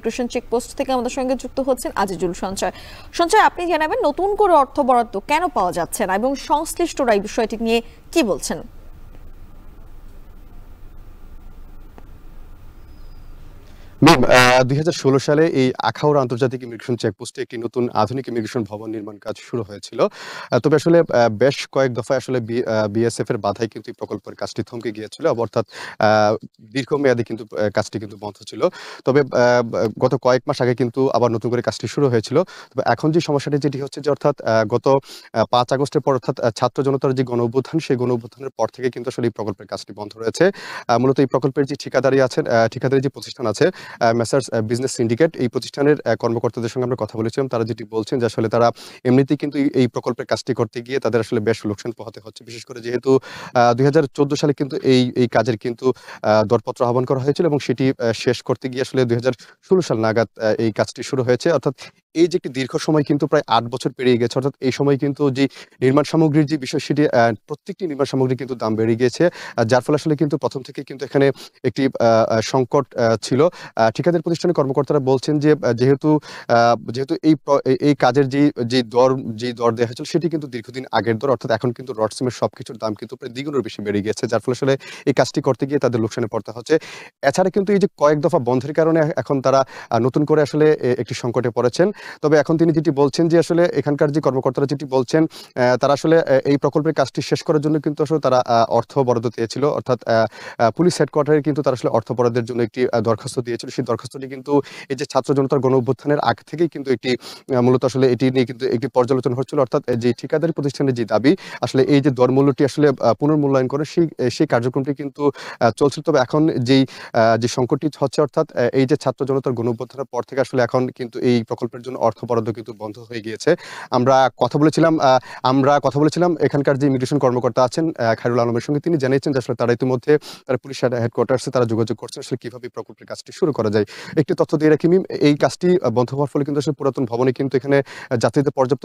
Immigration checkpost থেকে আমাদের সঙ্গে যুক্ত হচ্ছেন আজিজুল সঞ্চয়। সঞ্চয়, আপনি জানাবেন নতুন করে অর্থ বরাদ্দ কেন পাওয়া যাচ্ছে না এবং সংশ্লিষ্টরা এই বিষয়টি নিয়ে কি বলছেন? ম্যাম, ২০১৬ সালে এই আখাউড়া আন্তর্জাতিক ইমিগ্রেশন চেকপোস্টে একটি নতুন আধুনিক ইমিগ্রেশন ভবন নির্মাণ কাজ শুরু হয়েছিল। তবে আসলে বেশ কয়েক দফায় আসলে বিএসএফ এর বাধায় কিন্তু এই প্রকল্পের কাজটি থমকে গিয়েছিল। অর্থাৎ আ দীর্ঘমেয়াদী কিন্তু কাজটি কিন্তু বন্ধ ছিল। তবে গত কয়েক মাস আগে কিন্তু আবার নতুন করে কাজটি শুরু হয়েছিল। তবে এখন যে সমস্যাটি যেটি হচ্ছে যে অর্থাৎ গত ৫ আগস্টের পর অর্থাৎ ছাত্র জনতার যে গণ-অভ্যুত্থান, সেই গণ-অভ্যুত্থানের পর থেকে কিন্তু আসলে এই প্রকল্পের কাজটি বন্ধ রয়েছে। মূলত এই প্রকল্পের যে ঠিকাদারি যে প্রতিষ্ঠান আছে, মেসার্স বিজনেস সিন্ডিকেট, এই প্রতিষ্ঠানের কর্মকর্তাদের সঙ্গে আমরা কথা বলেছিলাম। তারা যেটি বলছেন যে আসলে তারা এমনিতেই কিন্তু এই প্রকল্পের কাজটি করতে গিয়ে তাদের আসলে বেশ লোকসান পোহাতে হচ্ছে। বিশেষ করে যেহেতু ২০১৪ সালে কিন্তু এই কাজের কিন্তু দরপত্র আহ্বান করা হয়েছিল এবং সেটি শেষ করতে গিয়ে আসলে ২০১৬ সাল নাগাদ এই কাজটি শুরু হয়েছে। অর্থাৎ এই যে একটি দীর্ঘ সময় কিন্তু প্রায় ৮ বছর পেরিয়ে গেছে। অর্থাৎ এই সময় কিন্তু যে নির্মাণ সামগ্রীর যে বিষয়, সেটি প্রত্যেকটি নির্মাণ সামগ্রীর কিন্তু দাম বেড়ে গিয়েছে। যার ফলে আসলে কিন্তু ১ম থেকেই কিন্তু এখানে একটি সংকট ছিল। ঠিকাদার প্রতিষ্ঠানের কর্মকর্তারা বলছেন যে যেহেতু এই কাজের যেই দর দেয়া হয়েছিল, সেটি কিন্তু দীর্ঘদিন আগের দর। অর্থাৎ এখন কিন্তু রড সিমেন্ট সবকিছুর দাম কিন্তু প্রায় দ্বিগুণের বেশি বেড়ে গিয়েছে। যার ফলে আসলে এই কাজটি করতে গিয়ে তাদের লোকসানে পড়তে হচ্ছে। এছাড়া কিন্তু এই যে কয়েক দফা বন্ধের কারণে এখন তারা নতুন করে আসলে একটি সংকটে পড়েছেন। তবে এখন তিনি যেটি বলছেন যে আসলে এখানকার যে কর্মকর্তারা যেটি বলছেন, তারা আসলে এই প্রকল্পের কাজটি শেষ করার জন্য কিন্তু আসলে তারা অর্থ বরাদ্দ চেয়েছিল। অর্থাৎ পুলিশ হেডকোয়ার্টারে কিন্তু তারা আসলে অর্থ বরাদ্দের জন্য একটি দরখাস্ত দিয়েছিল। সেই দরখাস্তটি কিন্তু এই যে ছাত্র জনতার গণ-অভ্যুত্থানের আগ থেকেই কিন্তু একটি মূলত আসলে এটি নিয়ে কিন্তু একটি পর্যালোচনা হচ্ছিল। অর্থাৎ যে ঠিকাদারি প্রতিষ্ঠানের যে দাবি, আসলে এই যে দরমূল্যটি আসলে পুনর্মূল্যায়ন করে সেই কার্যক্রমটি কিন্তু চলছিল। তবে এখন যে সংকটটি হচ্ছে, অর্থাৎ এই যে ছাত্র জনতার গণ-অভ্যুত্থানের পর থেকে আসলে এখন কিন্তু এই প্রকল্পের জন্য অর্থ বরাদ্দ কিন্তু বন্ধ হয়ে গিয়েছে। আমরা কথা বলেছিলাম এখানকার যে ইমিগ্রেশন কর্মকর্তা আছেন খায়রুল আলমের সঙ্গে। তিনি জানিয়েছেন যে আসলে তারা ইতিমধ্যে পুলিশ হেডকোয়ার্টার্সে তারা যোগাযোগ করছেন আসলে কিভাবে এই প্রকল্পের কাজটি শুরু করা যায়। একটি তথ্য দিয়ে রাখি মিম, এই কাজটি বন্ধ হওয়ার ফলে কিন্তু আসলে পুরাতন ভবনে কিন্তু এখানে যাত্রীদের পর্যাপ্ত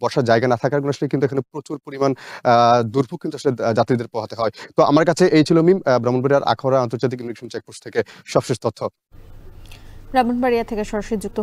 বসার জায়গা না থাকার কারণে আসলে কিন্তু এখানে প্রচুর পরিমাণ দুর্ভোগ কিন্তু আসলে যাত্রীদের পোহাতে হয়। তো আমার কাছে এই ছিল মিম, ব্রাহ্মণবাড়িয়ার আখাউড়া আন্তর্জাতিক ইমিগ্রেশন চেকপোস্ট থেকে সবশেষ তথ্য। ব্রাহ্মণবাড়িয়া থেকে সরাসরি যুক্ত